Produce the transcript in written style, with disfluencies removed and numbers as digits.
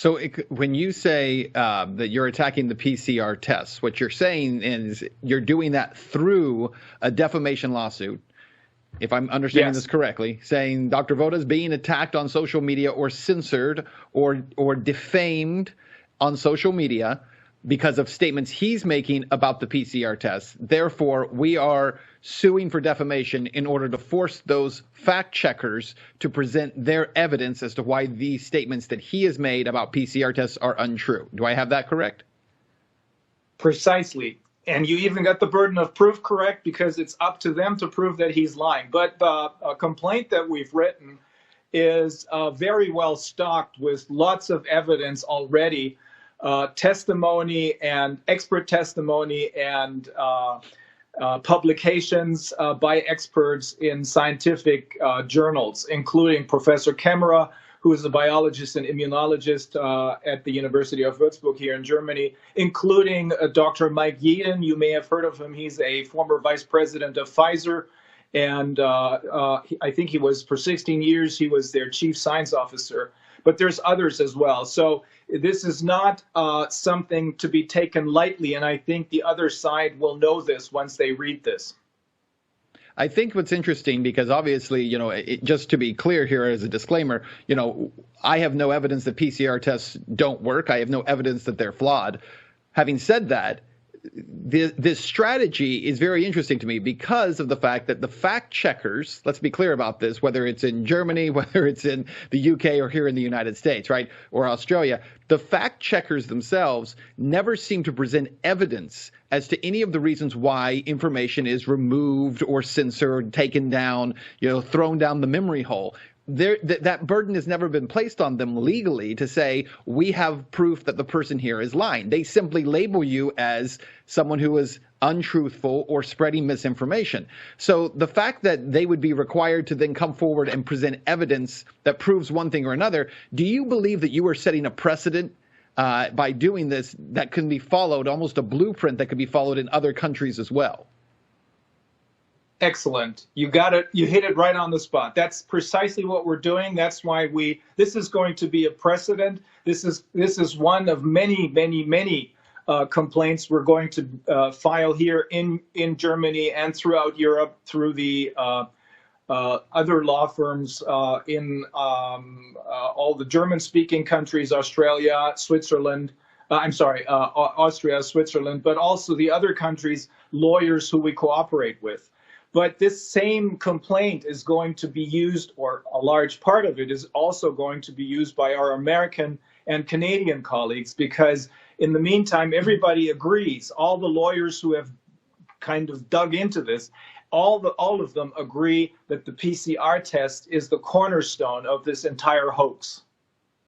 So when you say that you're attacking the PCR tests, what you're saying is you're doing that through a defamation lawsuit, if I'm understanding this correctly, saying Dr. Voda is being attacked on social media or censored or defamed on social media because of statements he's making about the PCR tests. Therefore, we are suing for defamation in order to force those fact checkers to present their evidence as to why these statements that he has made about PCR tests are untrue. Do I have that correct? Precisely. And you even got the burden of proof correct, because it's up to them to prove that he's lying. But the complaint that we've written is very well stocked with lots of evidence already, testimony and expert testimony and publications by experts in scientific journals, including Professor Kemmerer, who is a biologist and immunologist at the University of Würzburg here in Germany, including Dr. Mike Yeadon. You may have heard of him. He's a former vice president of Pfizer. And I think he was, for 16 years, he was their chief science officer. But there's others as well. So this is not something to be taken lightly. And I think the other side will know this once they read this. I think what's interesting, because obviously, just to be clear here as a disclaimer, I have no evidence that PCR tests don't work. I have no evidence that they're flawed. Having said that, this strategy is very interesting to me because of the fact that the fact checkers, let's be clear about this, whether it's in Germany, whether it's in the UK or here in the United States, right, or Australia, the fact checkers themselves never seem to present evidence as to any of the reasons why information is removed or censored, taken down, thrown down the memory hole. That burden has never been placed on them legally to say, we have proof that the person here is lying. They simply label you as someone who is untruthful or spreading misinformation. So the fact that they would be required to then come forward and present evidence that proves one thing or another, do you believe that you are setting a precedent by doing this that can be followed, almost a blueprint that could be followed in other countries as well? Excellent. You got it. You hit it right on the spot. That's precisely what we're doing. That's why this is going to be a precedent. This is one of many, many, many complaints we're going to file here in Germany and throughout Europe through the other law firms in all the German-speaking countries, Australia, Switzerland. Austria, Switzerland, but also the other countries, lawyers who we cooperate with. But this same complaint is going to be used, or a large part of it is also going to be used by our American and Canadian colleagues, because in the meantime, everybody agrees, all the lawyers who have kind of dug into this, all of them agree that the PCR test is the cornerstone of this entire hoax.